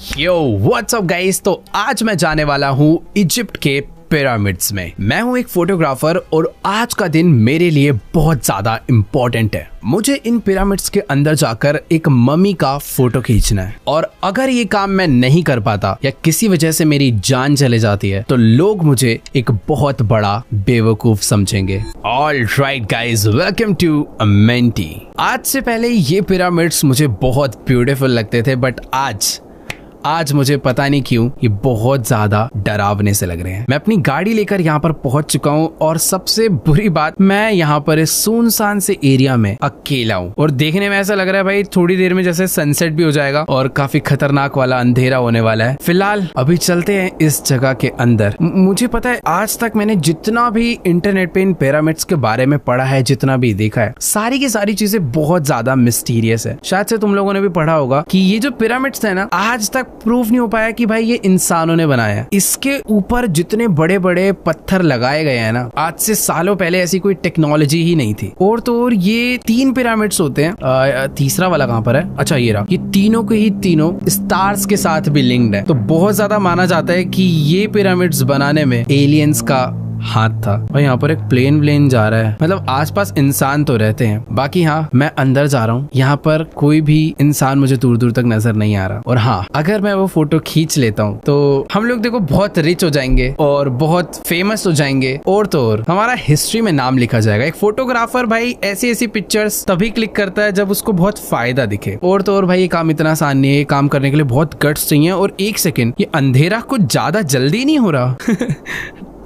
Yo what's up guys. तो आज मैं जाने वाला हूँ इजिप्ट के पिरामिड्स में। मैं हूँ एक फोटोग्राफर और आज का दिन मेरे लिए बहुत ज्यादा इम्पोर्टेंट है। मुझे इन पिरामिड्स के अंदर जाकर एक मम्मी का फोटो खींचना है और अगर ये काम मैं नहीं कर पाता या किसी वजह से मेरी जान चले जाती है तो लोग मुझे एक बहुत बड़ा बेवकूफ समझेंगे। All right guys, welcome to मेंटी। आज से पहले ये पिरामिड्स मुझे बहुत ब्यूटीफुल लगते थे बट आज मुझे पता नहीं क्यों ये बहुत ज्यादा डरावने से लग रहे हैं। मैं अपनी गाड़ी लेकर यहाँ पर पहुंच चुका हूँ और सबसे बुरी बात, मैं यहाँ पर इस सुनसान से एरिया में अकेला हूँ और देखने में ऐसा लग रहा है भाई थोड़ी देर में जैसे सनसेट भी हो जाएगा और काफी खतरनाक वाला अंधेरा होने वाला है। फिलहाल अभी चलते हैं इस जगह के अंदर। मुझे पता है आज तक मैंने जितना भी इंटरनेट पे इन पिरामिड्स के बारे में पढ़ा है, जितना भी देखा है, सारी की सारी चीजें बहुत ज्यादा मिस्टीरियस है। शायद से तुम लोगों ने भी पढ़ा होगा कि ये जो पिरामिड्स है ना, आज तक प्रूफ नहीं हो पाया कि भाई ये इंसानों ने बनाया है। इसके ऊपर जितने बड़े बड़े पत्थर लगाए गए हैं ना, आज से सालों पहले ऐसी कोई टेक्नोलॉजी ही नहीं थी। और तो और ये 3 पिरामिड्स होते हैं। तीसरा वाला कहाँ पर है? अच्छा ये रहा। ये तीनों के ही तीनों स्टार्स के साथ भी लिंक्ड है। तो बहुत ज्यादा माना जाता है कि ये पिरामिड्स बनाने में एलियंस का हाथ था। और यहाँ पर एक प्लेन जा रहा है, मतलब आसपास इंसान तो रहते हैं। बाकी हाँ, मैं अंदर जा रहा हूँ। यहाँ पर कोई भी इंसान मुझे दूर दूर तक नजर नहीं आ रहा। और हाँ, अगर मैं वो फोटो खींच लेता हूँ तो हम लोग देखो बहुत रिच हो जाएंगे और बहुत फेमस हो जाएंगे और तो और हमारा हिस्ट्री में नाम लिखा जाएगा। एक फोटोग्राफर भाई ऐसी पिक्चर्स तभी क्लिक करता है जब उसको बहुत फायदा दिखे। और तो और भाई ये काम इतना आसान नहीं है। ये काम करने के लिए बहुत गट्स चाहिए। और एक सेकेंड, ये अंधेरा कुछ ज्यादा जल्दी नहीं हो रहा?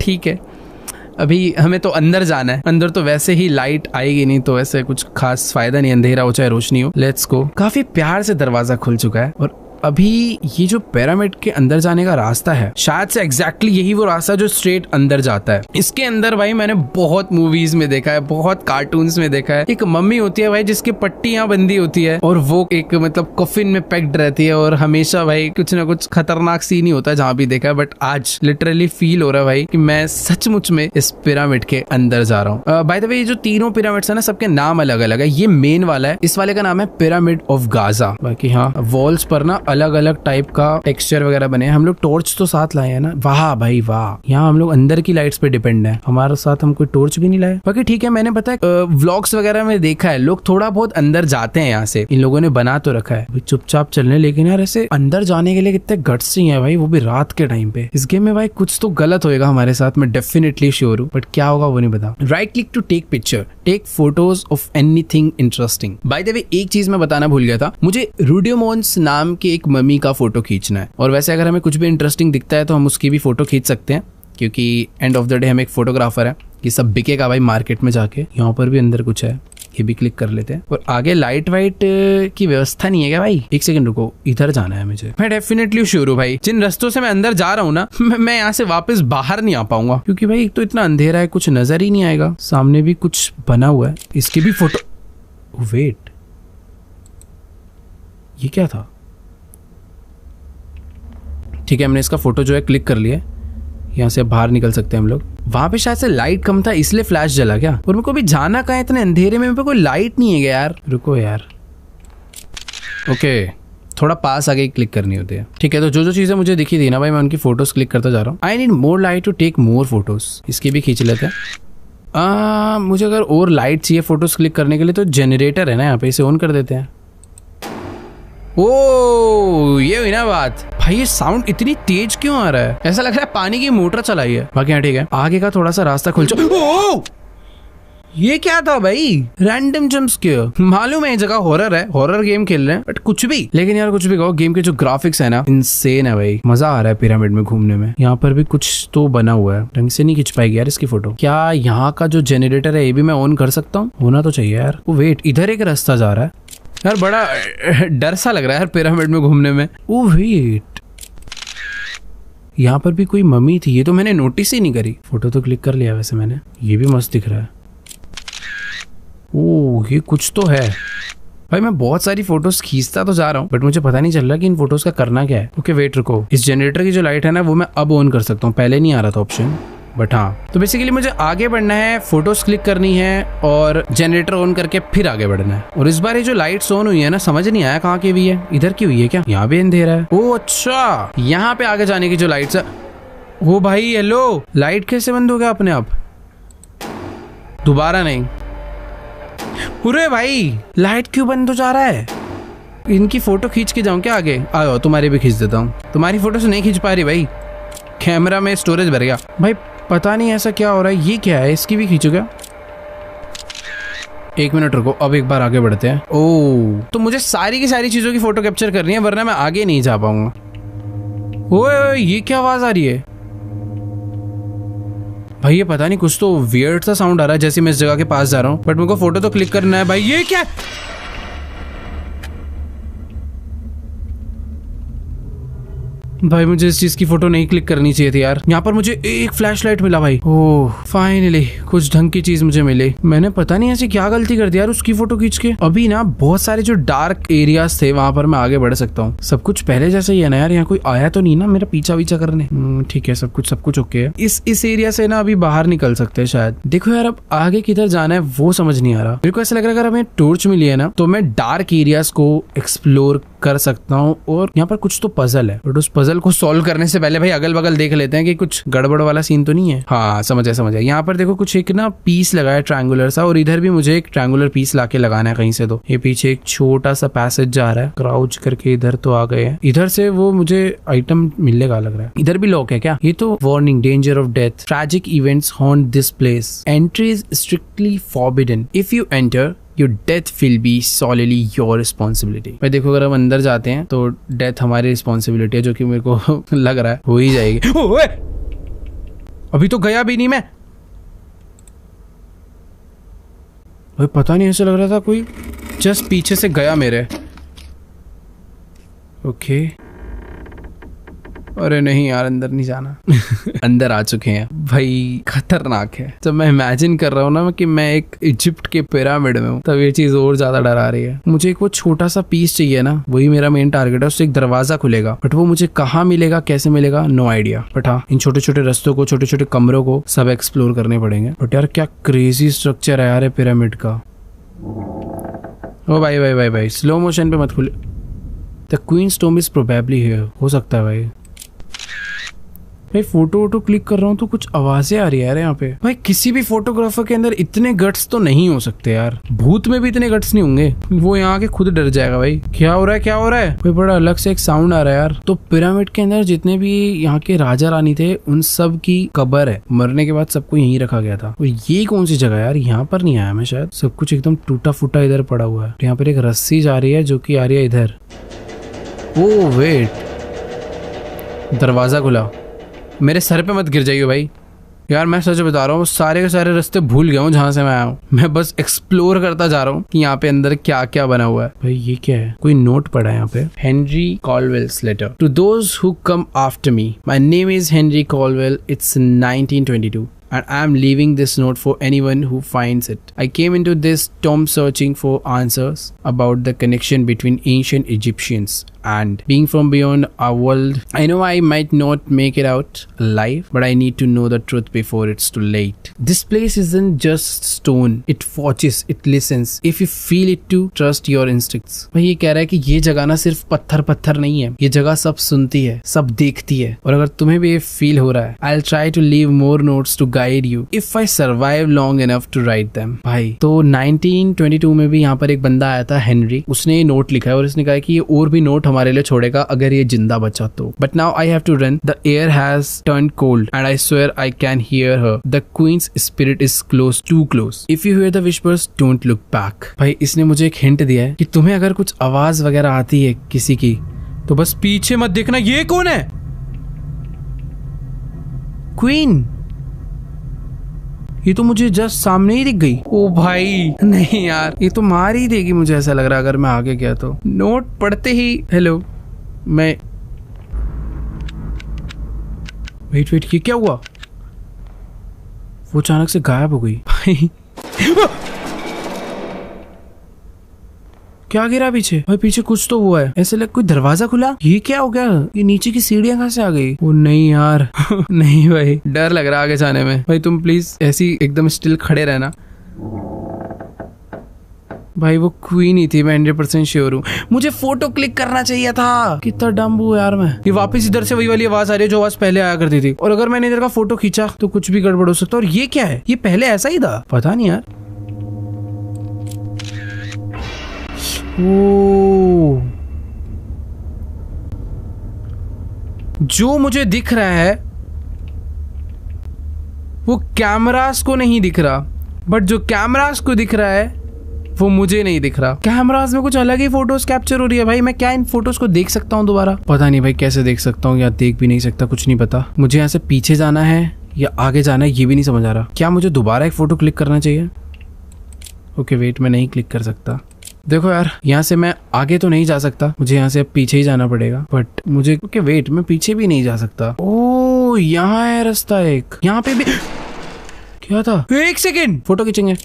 ठीक है, अभी हमें तो अंदर जाना है। अंदर तो वैसे ही लाइट आएगी नहीं तो वैसे कुछ खास फायदा नहीं, अंधेरा हो चाहे रोशनी हो। Let's go. काफी प्यार से दरवाजा खुल चुका है और अभी ये जो पिरामिड के अंदर जाने का रास्ता है, शायद से एग्जैक्टली यही वो रास्ता जो स्ट्रेट अंदर जाता है। इसके अंदर भाई मैंने बहुत मूवीज में देखा है, बहुत कार्टून्स में देखा है। एक मम्मी होती है भाई जिसकी पट्टी यहाँ बंदी होती है और वो एक मतलब कफिन में पैक्ड रहती है और हमेशा भाई कुछ ना कुछ खतरनाक सीन ही होता है जहाँ भी देखा है। बट आज लिटरली फील हो रहा है भाई कि मैं सचमुच में इस पिरामिड के अंदर जा रहा हूँ। बाय द वे, ये जो तीनों पिरामिड्स है ना, सबके नाम अलग अलग है। ये मेन वाला है, इस वाले का नाम है पिरामिड ऑफ गाजा। बाकी हाँ, वॉल्स पर ना अलग अलग टाइप का टेक्सचर वगैरह बने हैं। हम लोग टॉर्च तो साथ लाए हैं ना। वाह भाई वाह, यहाँ हम लोग अंदर की लाइट्स पे डिपेंड है, हमारे साथ हम कोई टॉर्च भी नहीं लाए। बाकी ठीक है, मैंने पता है व्लॉग्स वगैरह में देखा है लोग थोड़ा बहुत अंदर जाते हैं। यहाँ से इन लोगों ने बना तो रखा है चुपचाप चलने, लेकिन यार ऐसे अंदर जाने के लिए कितने गट्स चाहिए भाई, वो भी रात के टाइम पे। इस गेम में भाई कुछ तो गलत होएगा हमारे साथ, मैं डेफिनेटली श्योर हूँ, बट क्या होगा वो नहीं पता। Right click to take picture, take photos of anything interesting. By the way, एक चीज मैं बताना भूल गया था, मुझे रूडियोमोन्स नाम के एक मम्मी का फोटो खींचना है। और वैसे अगर हमें कुछ भी इंटरेस्टिंग दिखता है तो हम उसकी भी फोटो खींच सकते हैं, क्योंकि एंड ऑफ द डे हम एक फोटोग्राफर है। ये सब बिकेगा भाई मार्केट में जाके। यहाँ पर भी अंदर कुछ है, ये भी क्लिक कर लेते हैं। और आगे लाइट वाइट की व्यवस्था नहीं है क्या भाई? एक सेकंड रुको, इधर जाना है मुझे। मैं डेफिनेटली श्योर हूँ भाई, जिन रास्तों से मैं अंदर जा रहा हूँ ना, मैं यहाँ से वापस बाहर नहीं आ पाऊंगा, क्योंकि भाई एक तो इतना अंधेरा है, कुछ नजर ही नहीं आएगा। सामने भी कुछ बना हुआ है, इसकी भी फोटो। वेट, ये क्या था? ठीक है, हमने इसका फोटो जो है क्लिक कर लिया। यहाँ से बाहर निकल सकते हैं हम लोग। वहां पे शायद से लाइट कम था इसलिए फ्लैश जला क्या? और मेरे को भी जाना कहाँ है इतने अंधेरे में? कोई लाइट नहीं है क्या यार? रुको यार। ओके, थोड़ा पास आगे क्लिक करनी होती है। ठीक है, तो जो चीजें मुझे दिखी थी ना भाई, मैं उनकी फोटोज क्लिक करता जा रहा हूँ। I need more light to take more photos. इसकी भी खींच लेते हैं। मुझे अगर और लाइट चाहिए फोटोज क्लिक करने के लिए तो जनरेटर है ना यहाँ पे, इसे ऑन कर देते हैं। ओ, ये हुई ना बात। भाई ये साउंड इतनी तेज क्यों आ रहा है? ऐसा लग रहा है पानी की मोटर चलाई है। बाकी हाँ ठीक है, आगे का थोड़ा सा रास्ता खुल चुका। ओ, ये क्या था भाई? Random jump scare. मालूम है ये जगह हॉरर है, हॉरर गेम खेल रहे हैं, बट कुछ भी। लेकिन यार कुछ भी कहो, गेम के जो ग्राफिक्स है ना, इनसेन है भाई। मजा आ रहा है पिरामिड में घूमने में। यहाँ पर भी कुछ तो बना हुआ है, ढंग से नहीं खींच पाएगी यार इसकी फोटो। क्या यहाँ का जो जनरेटर है ये भी मैं ऑन कर सकता हूँ? होना तो चाहिए यार। वो वेट, इधर एक रास्ता जा रहा है यार, बड़ा डर सा लग रहा है यार पिरामिड में घूमने में। ओ वेट, यहाँ पर भी कोई मम्मी थी, ये तो मैंने नोटिस ही नहीं करी। फोटो तो क्लिक कर लिया वैसे मैंने। ये भी मस्त दिख रहा है। ओह, ये कुछ तो है भाई। मैं बहुत सारी फोटोज खींचता तो जा रहा हूँ बट मुझे पता नहीं चल रहा कि इन फोटोज का करना क्या है। ओके वेट रुको, इस जनरेटर की जो लाइट है ना वो मैं अब ऑन कर सकता हूँ, पहले नहीं आ रहा था ऑप्शन। बट हाँ, तो बेसिकली मुझे आगे बढ़ना है, फोटोज क्लिक करनी है और जनरेटर ऑन करके फिर आगे बढ़ना है। और इस बार ये जो लाइट्स ऑन हुई है ना, समझ नहीं आया कहाँ की हुई है, इधर की हुई है क्या? यहाँ भी अंधेरा है। ओ अच्छा, यहाँ पे आगे जाने की जो लाइट्स है। ओ भाई हेलो, लाइट कैसे बंद हो गया अपने आप? दोबारा नहीं। अरे भाई लाइट क्यों बंद हो जा रहा है? इनकी फोटो खींच के जाऊं क्या आगे? आओ तुम्हारी भी खींच देता हूँ। तुम्हारी फोटो से नहीं खींच पा रही भाई, कैमरा में स्टोरेज भर गया भाई। पता नहीं ऐसा क्या हो रहा है। ये क्या है, इसकी भी खींचो क्या? 1 मिनट रुको, अब एक बार आगे बढ़ते हैं। ओह, तो मुझे सारी की सारी चीजों की फोटो कैप्चर करनी है, वरना मैं आगे नहीं जा पाऊंगा। ओए ये क्या आवाज आ रही है भाई? ये पता नहीं, कुछ तो वियर्ड सा साउंड आ रहा है जैसे मैं इस जगह के पास जा रहा हूँ, बट मेरे को फोटो तो क्लिक करना है भाई। ये क्या? भाई मुझे इस चीज की फोटो नहीं क्लिक करनी चाहिए थी यार। यहाँ पर मुझे एक फ्लैशलाइट मिला भाई। ओह फाइनली कुछ ढंग की चीज मुझे मिली। मैंने पता नहीं ऐसी क्या गलती कर दी यार उसकी फोटो खींच के। अभी ना बहुत सारे जो डार्क एरियाज थे वहां पर मैं आगे बढ़ सकता हूँ। सब कुछ पहले जैसे ही है ना यार, यहाँ कोई आया तो नहीं ना मेरा पीछा वीछा करने? ठीक है, सब कुछ ओके है। इस एरिया से ना अभी बाहर निकल सकते हैं शायद। देखो यार अब आगे किधर जाना है वो समझ नहीं आ रहा। मेरे को ऐसा लग रहा है अगर हमें टॉर्च मिली है ना तो मैं डार्क एरियाज को एक्सप्लोर कर सकता हूँ। और यहाँ पर कुछ तो पजल है, बट उस पजल को सॉल्व करने से पहले भाई अगल बगल देख लेते हैं कि कुछ गड़बड़ वाला सीन तो नहीं है। हाँ समझ आया। यहाँ पर देखो कुछ एक ना पीस लगा है ट्रायंगुलर सा, और इधर भी मुझे एक ट्रायंगुलर पीस लाके लगाना है कहीं से। तो ये पीछे एक छोटा सा पैसेज जा रहा है, क्राउच करके इधर तो आ गए हैं। इधर से वो मुझे आइटम मिलने का लग रहा है। इधर भी लॉक है क्या? ये तो warning, danger of death, tragic events haunt this place, entry is strictly forbidden, if you enter your death will be solely your responsibility। भाई देखो अगर हम अंदर जाते हैं तो डेथ हमारी रिस्पॉन्सिबिलिटी है, जो कि मेरे को लग रहा है हो ही जाएगी। ओए! अभी तो गया भी नहीं मैं भाई, पता नहीं ऐसा लग रहा था कोई जस्ट पीछे से गया मेरे। ओके अरे नहीं यार, अंदर नहीं जाना। अंदर आ चुके हैं भाई, खतरनाक है। जब मैं इमेजिन कर रहा हूँ ना कि मैं एक इजिप्ट के पिरामिड में हूँ, तब ये चीज और ज्यादा डरा रही है। मुझे एक वो छोटा सा पीस चाहिए ना, वही मेरा मेन टारगेट है। उससे एक दरवाजा खुलेगा, बट वो मुझे कहाँ मिलेगा, कैसे मिलेगा, नो आइडिया। बट हाँ, इन छोटे छोटे रस्तों को, छोटे छोटे कमरों को सब एक्सप्लोर करने पड़ेंगे। बट यार क्या क्रेजी स्ट्रक्चर है यार पिरामिड का। ओ भाई भाई भाई भाई, स्लो मोशन पे मत खुले। The queen's tomb is probably here. हो सकता है भाई। भाई फोटो क्लिक कर रहा हूँ तो कुछ आवाजें आ रही है यार यहाँ पे। भाई किसी भी फोटोग्राफर के अंदर इतने गट्स तो नहीं हो सकते यार। भूत में भी इतने गट्स नहीं होंगे, वो यहाँ के खुद डर जाएगा भाई। क्या हो रहा है, क्या हो रहा है? भाई बड़ा अलग से एक साउंड आ रहा है यार। तो पिरामिड के अंदर जितने भी यहाँ के राजा रानी थे उन सब की कब्र है, मरने के बाद सबको यहीं रखा गया था। और ये कौन सी जगह यार? यहाँ पर नहीं आया मैं शायद। सब कुछ एकदम टूटा फूटा इधर पड़ा हुआ है। यहाँ पर एक रस्सी जा रही है जो की आ रही है इधर। ओ वेट, दरवाजा खुला। मेरे सर पे मत गिर जाइए भाई। यार मैं सच बता रहा हूँ, सारे के सारे रास्ते भूल गया हूँ जहाँ से मैं आया हूँ। मैं बस एक्सप्लोर करता जा रहा हूँ कि यहाँ पे अंदर क्या क्या बना हुआ है। भाई ये क्या है? कोई नोट पड़ा है यहाँ पे। Henry Colwell's letter to those who come after me, my name is Henry Colwell, it's 1922 and I am leaving this note for anyone who finds it. I came into this tomb searching for answers about the connection between ancient Egyptians and being from beyond our world. I know I might not make it out alive, but I need to know the truth before it's too late. This place isn't just stone. It watches, it listens. If you feel it too, trust your instincts. भाई ये कह रहा है कि ये जगह ना सिर्फ पत्थर नहीं है, ये जगह सब सुनती है, सब देखती है। और अगर तुम्हें भी ये फील हो रहा है, I'll try to leave more notes to guide you if I survive long enough to write them. भाई तो 1922 में भी यहाँ पर एक बंदा आया था हेनरी, उसने ये नोट लिखा है और उसने कहा कि ये और भी नोट हमारे लिए छोड़ेगा अगर ये जिंदा बचा तो। But now I have to run, the air has turn cold and I swear I can hear her, the queen's spirit is close, too close, if you hear the whispers don't look back. भाई इसने मुझे एक hint दिया है कि तुम्हें अगर कुछ आवाज वगैरह आती है किसी की तो बस पीछे मत देखना। ये कौन है? क्वीन। ये तो मुझे जस्ट सामने ही दिख गई। ओ भाई नहीं यार, ये तो मार ही देगी मुझे ऐसा लग रहा है अगर मैं आगे गया तो। नोट पढ़ते ही हेलो मैं वेट ये क्या हुआ? वो अचानक से गायब हो गई भाई। क्या गिरा पीछे? भाई पीछे कुछ तो हुआ है, ऐसे लग कोई दरवाजा खुला। ये क्या हो गया? ये नीचे की सीढ़ियां कहाँ से आ गई? ओ नहीं यार नहीं भाई, डर लग रहा है आगे जाने में। भाई तुम प्लीज ऐसी एकदम स्टिल खड़े रहना। भाई वो क्वीन ही थी, मैं 100% श्योर हूँ। मुझे फोटो क्लिक करना चाहिए था। कितना डम्ब हूँ यार मैं। ये वापस इधर से वही वाली आवाज आ रही है जो आवाज पहले आया करती थी, और अगर मैंने इधर का फोटो खींचा तो कुछ भी गड़बड़ हो सकता है। और ये क्या है? ये पहले ऐसा ही था? पता नहीं यार। ओ, जो मुझे दिख रहा है वो कैमरास को नहीं दिख रहा, बट जो कैमरास को दिख रहा है वो मुझे नहीं दिख रहा। कैमरास में कुछ अलग ही फोटोज कैप्चर हो रही है। भाई मैं क्या इन फोटोज को देख सकता हूँ दोबारा? पता नहीं भाई कैसे देख सकता हूँ या देख भी नहीं सकता, कुछ नहीं पता। मुझे यहाँ से पीछे जाना है या आगे जाना है ये भी नहीं समझ आ रहा। क्या मुझे दोबारा एक फोटो क्लिक करना चाहिए? ओके वेट, मैं नहीं क्लिक कर सकता। देखो यार, यहाँ से मैं आगे तो नहीं जा सकता, मुझे यहाँ से अब पीछे ही जाना पड़ेगा। बट मुझे ओके वेट, मैं पीछे भी नहीं जा सकता। ओ यहाँ है रास्ता एक, यहाँ पे भी क्या था? एक सेकेंड, फोटो खींचेंगे।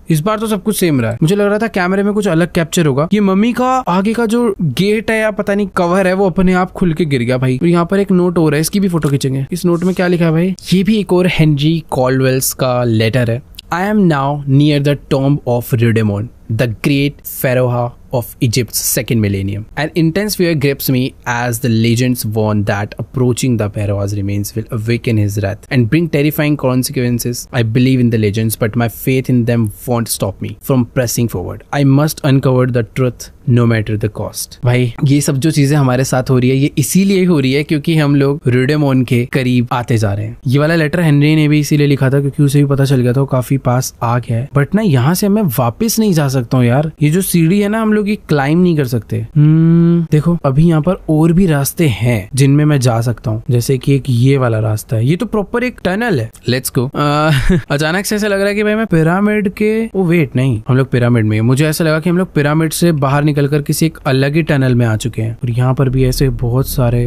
इस बार तो सब कुछ सेम रहा है। मुझे लग रहा था कैमरे में कुछ अलग कैप्चर होगा। ये मम्मी का आगे का जो गेट है या पता नहीं कवर है वो अपने आप खुल के गिर गया भाई। और यहाँ पर एक नोट हो रहा है, इसकी भी फोटो खींचेंगे। इस नोट में क्या लिखा है भाई? ये भी एक और हेनरी कॉल्डवेल्स का लेटर है। I am now near the tomb of Rudimon, the great pharaoh of Egypt's second millennium. An intense fear grips me as the legends warn that approaching the pharaoh's remains will awaken his wrath and bring terrifying consequences. I believe in the legends, but my faith in them won't stop me from pressing forward. I must uncover the truth no matter the cost. भाई ये सब जो चीजें हमारे साथ हो रही है ये इसीलिए हो रही है क्योंकि हम लोग रुडेमोन के करीब आते जा रहे हैं। ये वाला लेटर हेनरी ने भी इसीलिए लिखा था क्योंकि उसे भी पता चल गया था वो काफी पास आ गया है। बट ना यहाँ से मैं वापस नहीं जा सकता हूँ यार। ये जो सीढ़ी है ना हम लोग ये क्लाइम नहीं कर सकते। देखो अभी यहाँ पर और भी रास्ते हैं जिनमें मैं जा सकता हूँ, जैसे कि एक ये वाला रास्ता है। ये तो प्रॉपर एक टनल है। Let's go. अचानक से ऐसा लग रहा है कि भाई मैं पिरामिड के ओ वेट नहीं, हम लोग पिरामिड में। मुझे ऐसा लगा कि हम लोग पिरामिड से बाहर निकलकर किसी एक अलग ही टनल में आ चुके हैं। और यहाँ पर भी ऐसे बहुत सारे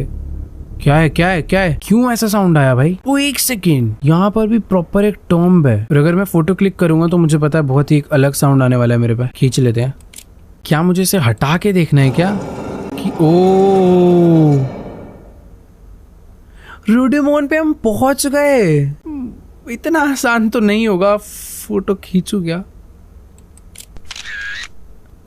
क्या है क्या है क्या है? क्यों ऐसा साउंड आया भाई? वो एक सेकेंड, यहाँ पर भी प्रॉपर एक टॉम्ब है। और अगर मैं फोटो क्लिक करूंगा तो मुझे पता है बहुत ही एक अलग साउंड आने वाला है मेरे पास। खींच लेते हैं। क्या मुझे इसे हटा के देखना है क्या? कि ओ रुडेमोन पे हम पहुंच गए। इतना आसान तो नहीं होगा। फोटो खींचू क्या?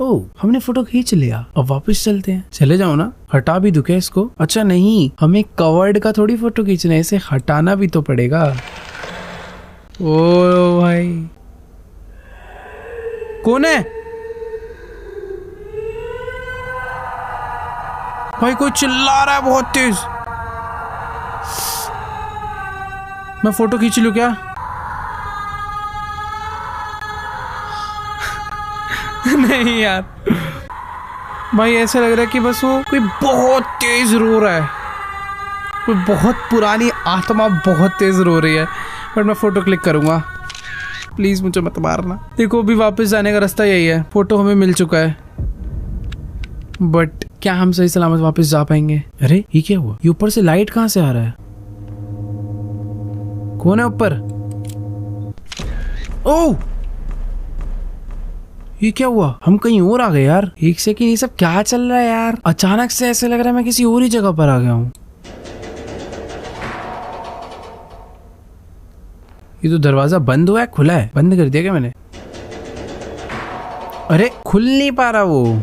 ओ हमने फोटो खींच लिया, अब वापस चलते हैं। चले जाओ ना, हटा भी दूं क्या इसको? अच्छा नहीं, हमें कवर्ड का थोड़ी फोटो खींचना है, इसे हटाना भी तो पड़ेगा। ओ भाई कौन है? भाई कोई चिल्ला रहा है बहुत तेज। मैं फोटो खींच लूं क्या? नहीं यार भाई, ऐसा लग रहा है कि बस वो कोई बहुत तेज रो रहा है। कोई बहुत पुरानी आत्मा बहुत तेज रो रही है। बट मैं फोटो क्लिक करूंगा। प्लीज मुझे मत मारना। देखो अभी वापस जाने का रास्ता यही है। फोटो हमें मिल चुका है, बट क्या हम सही सलामत वापस जा पाएंगे? अरे ये क्या हुआ? ये ऊपर से लाइट कहाँ से आ रहा है? कौन है ऊपर? ओह ये क्या हुआ? हम कहीं और आ गए यार। एक सेकंड, ये सब क्या चल रहा है यार? अचानक से ऐसे लग रहा है मैं किसी और ही जगह पर आ गया हूँ। ये तो दरवाजा बंद हुआ है, खुला है? बंद कर दिया क्या मैंने? अरे खुल नहीं पा रहा वो।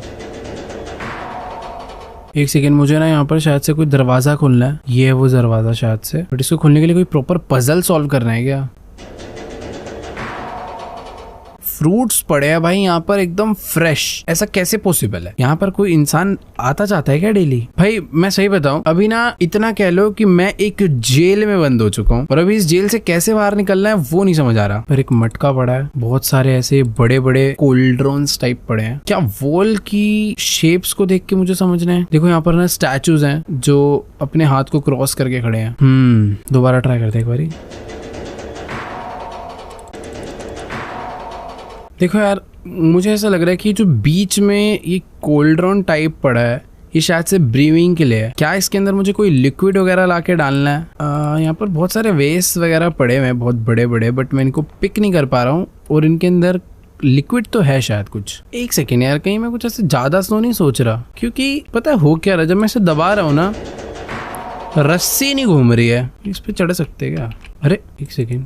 एक सेकेंड, मुझे ना यहाँ पर शायद से कोई दरवाजा खोलना है। ये है वो दरवाजा शायद से, बट इसको खोलने के लिए कोई प्रॉपर पजल सॉल्व करना है क्या? फ्रूट्स पड़े हैं भाई यहाँ पर एकदम फ्रेश। ऐसा कैसे पॉसिबल है? यहाँ पर कोई इंसान आता जाता है क्या डेली? भाई मैं सही बताऊं, अभी ना इतना कह लो कि मैं एक जेल में बंद हो चुका हूँ और अभी इस जेल से कैसे बाहर निकलना है वो नहीं समझ आ रहा। पर एक मटका पड़ा है, बहुत सारे ऐसे बड़े बड़े कोल्ड्रॉन्स टाइप पड़े हैं। क्या वॉल की शेप्स को देख के मुझे समझना है? देखो यहाँ पर ना स्टैचूज हैं जो अपने हाथ को क्रॉस करके खड़े हैं। दोबारा ट्राई करते हैं एक बारी। देखो यार, मुझे ऐसा लग रहा है कि जो बीच में ये कोल्ड्रॉन टाइप पड़ा है ये शायद से ब्रीविंग के लिए है। क्या इसके अंदर मुझे कोई लिक्विड वगैरह लाके डालना है? यहाँ पर बहुत सारे वेस्ट वगैरह पड़े हुए हैं बहुत बड़े बड़े, बट मैं इनको पिक नहीं कर पा रहा हूँ और इनके अंदर लिक्विड तो है शायद कुछ। एक सेकेंड यार, कहीं मैं कुछ ऐसे ज्यादा स्लो नहीं सोच रहा, क्योंकि पता है हो क्या रहा, जब मैं इसे दबा रहा हूँ ना रस्सी नहीं घूम रही है। इस पे चढ़ सकते क्या? अरे एक सेकेंड,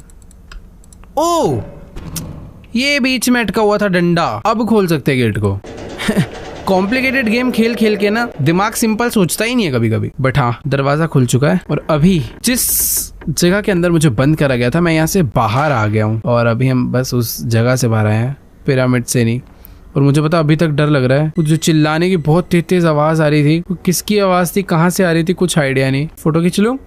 ओ ये बीच में अटका हुआ था डंडा, अब खोल सकते हैं गेट को। कॉम्प्लिकेटेड गेम खेल खेल के ना दिमाग सिंपल सोचता ही नहीं है कभी कभी। बट हाँ, दरवाजा खुल चुका है और अभी जिस जगह के अंदर मुझे बंद करा गया था मैं यहाँ से बाहर आ गया हूँ और अभी हम बस उस जगह से बाहर आए हैं, पिरामिड से नहीं। और मुझे पता अभी तक डर लग रहा है, जो चिल्लाने की बहुत तेज तेज आवाज आ रही थी, किसकी आवाज थी, कहाँ से आ रही थी, कुछ आइडिया नहीं। फोटो खींच लूं?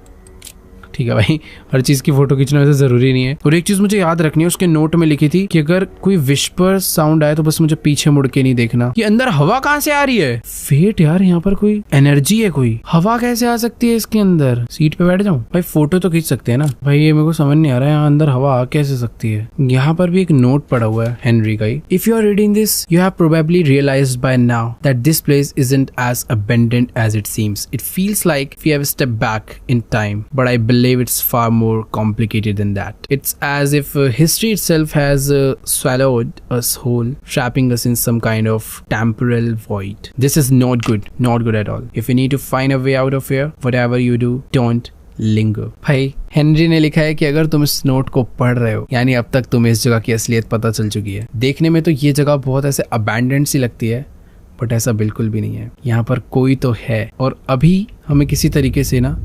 ठीक है भाई, हर चीज की फोटो खींचना वैसे जरूरी नहीं है। और एक चीज मुझे याद रखनी है, उसके नोट में लिखी थी कि अगर कोई विस्पर साउंड आए तो बस मुझे पीछे मुड़ के नहीं देखना। ये अंदर हवा कहाँ से आ रही है? फेट यार, यहाँ पर कोई एनर्जी है, कोई हवा कैसे आ सकती है इसके अंदर? सीट पे बैठ जाऊं भाई? फोटो तो खींच सकते हैं ना भाई, ये मेरे को समझ नहीं आ रहा है यहाँ अंदर हवा आ कैसे सकती है। यहाँ पर भी एक नोट पड़ा हुआ है हेनरी का ही। If you are reading this you have probably realised by now that this place isn't as abundant as it seems. It feels like we have stepped back in time, but I believe it's far more complicated than that. It's as if history itself has swallowed us whole, trapping us in some kind of temporal void. This is not good at all. If you need to find a way out of here, whatever you do, don't linger. भाई Henry ने लिखा है कि अगर तुम इस note को पढ़ रहे हो, यानी अब तक तुम्हें इस जगह की असलियत पता चल चुकी है। देखने में तो ये जगह बहुत ऐसे अबैंडन्ड सी लगती है, बट ऐसा बिल्कुल भी नहीं है। यहाँ पर कोई तो है और अभी हमें किसी तरीके से ना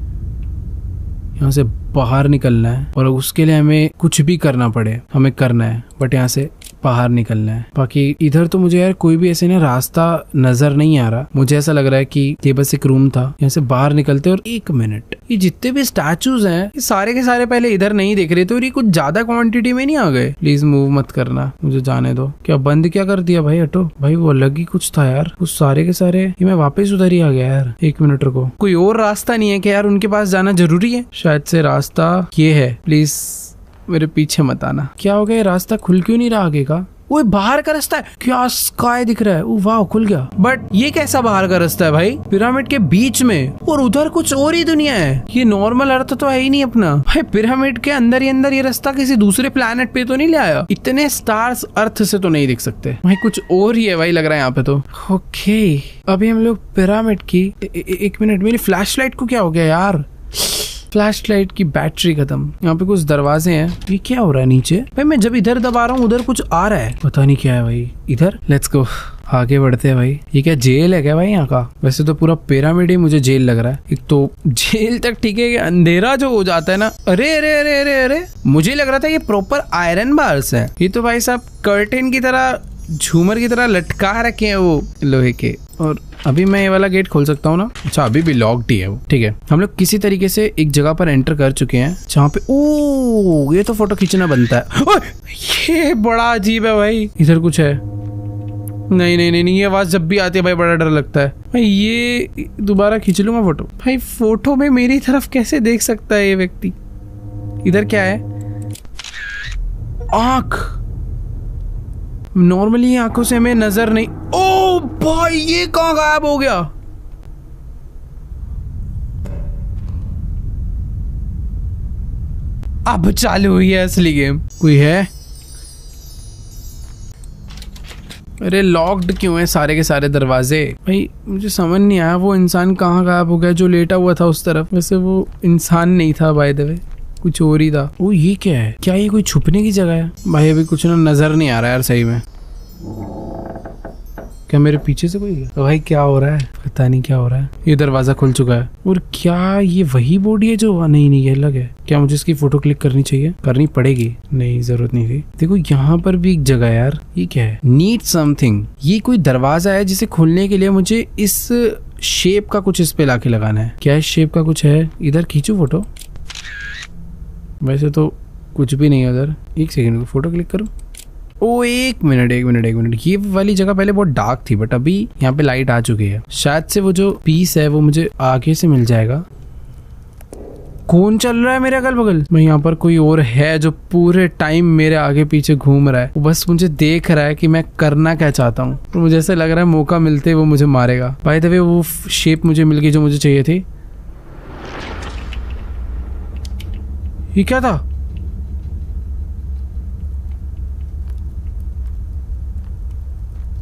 यहाँ से बाहर निकलना है और उसके लिए हमें कुछ भी करना पड़े हमें करना है, बट यहाँ से बाहर निकलना है। बाकी इधर तो मुझे यार कोई भी ऐसे ना रास्ता नजर नहीं आ रहा। मुझे ऐसा लग रहा है कि ये बस एक रूम था, यहाँ से बाहर निकलते। और एक मिनट, ये जितने भी स्टैचूज हैं ये सारे के सारे पहले इधर नहीं देख रहे थे और ये कुछ ज्यादा क्वांटिटी में नहीं आ गए? प्लीज मूव मत करना, मुझे जाने दो। क्या बंद क्या कर दिया भाई? हटो भाई, वो अलग ही कुछ था यार, कुछ सारे के सारे। ये मैं वापस उधर ही आ गया यार। एक मिनट रुको, कोई और रास्ता नहीं है क्या यार? उनके पास जाना जरूरी है? शायद से रास्ता ये है। प्लीज मेरे पीछे मत आना। क्या हो गया, रास्ता खुल क्यों नहीं रहा आगे का? वो बाहर का रास्ता है क्या? स्काई दिख रहा है, वाह खुल गया। बट ये कैसा बाहर का रास्ता है भाई? पिरामिड के बीच में और उधर कुछ और ही दुनिया है। ये नॉर्मल अर्थ तो है ही नहीं अपना भाई। पिरामिड के अंदर ही अंदर ये रास्ता किसी दूसरे प्लेनेट पे तो नहीं ले आया? इतने स्टार्स अर्थ से तो नहीं दिख सकते भाई, कुछ और ही है भाई लग रहा है यहाँ पे तो। ओके अभी हम लोग पिरामिड की एक मिनट, मेरी फ्लैश लाइट को क्या हो गया यार? फ्लैश लाइट की बैटरी खत्म। यहाँ पे कुछ दरवाजे हैं, ये क्या हो रहा है नीचे? भाई मैं जब इधर दबा रहा हूँ उधर कुछ आ रहा है, पता नहीं क्या है भाई। इधर लेट्स गो, आगे बढ़ते हैं भाई। ये क्या जेल है क्या भाई यहाँ का? वैसे तो पूरा पिरामिड ही मुझे जेल लग रहा है। एक तो जेल तक ठीक है, अंधेरा जो हो जाता है ना, अरे अरे अरे अरे अरे, मुझे लग रहा था ये प्रॉपर आयरन बार्स है। ये तो भाई साहब कर्टेन की तरह, झूमर की तरह लटका रखे हैं वो लोहे के। और अभी मैं ये वाला गेट खोल सकता हूँ ना? अच्छा अभी भी लॉक्ड ही है वो। ठीक है, हम लोग किसी तरीके से एक जगह पर एंटर कर चुके हैं जहाँ पे ओ ये तो फोटो खींचना बनता है। ये बड़ा अजीब है भाई, इधर कुछ है। नहीं नहीं नहीं नहीं, ये आवाज जब भी आती है भाई बड़ा डर लगता है भाई। ये दोबारा खींच लूंगा फोटो। भाई फोटो में मेरी तरफ कैसे देख सकता है ये व्यक्ति? इधर क्या है? आंख। नॉर्मली आंखों से हमें नजर नहीं। ओ भाई ये कहां गायब हो गया? अब चालू हुई है असली गेम। कोई है? अरे लॉक्ड क्यों है सारे के सारे दरवाजे? भाई मुझे समझ नहीं आया वो इंसान कहाँ गायब हो गया जो लेटा हुआ था उस तरफ। वैसे वो इंसान नहीं था बाय द वे, कुछ और ही था। ओ ये क्या है? क्या ये कोई छुपने की जगह है? भाई अभी कुछ ना नजर नहीं आ रहा यार सही में। क्या मेरे पीछे से कोई है? तो भाई क्या हो रहा है? पता नहीं क्या हो रहा है। ये दरवाजा खुल चुका है। और क्या ये वही बॉडी है जो? नहीं नहीं ये अलग है। क्या मुझे इसकी फोटो क्लिक करनी चाहिए? करनी पड़ेगी? नहीं जरूरत नहीं थी। देखो यहाँ पर भी एक जगह है यार। ये क्या है? Need something. ये कोई दरवाजा है जिसे खोलने के लिए मुझे इस शेप का कुछ इस पे लाके लगाना है। क्या इस शेप का कुछ है? इधर खींचू फोटो? वैसे तो कुछ भी नहीं है उधर। एक सेकेंड, फोटो क्लिक करूँ? ओ एक मिनट एक मिनट एक मिनट, ये वाली जगह पहले बहुत डार्क थी बट अभी यहाँ पे लाइट आ चुकी है। शायद से वो जो पीस है वो मुझे आगे से मिल जाएगा। कौन चल रहा है मेरे अगल बगल? मैं यहाँ पर कोई और है जो पूरे टाइम मेरे आगे पीछे घूम रहा है। वो बस मुझे देख रहा है कि मैं करना क्या चाहता हूँ। तो मुझे ऐसा लग रहा है मौका मिलते वो मुझे मारेगा। बाय द वे वो शेप मुझे मिल गई जो मुझे चाहिए थी। ये क्या था?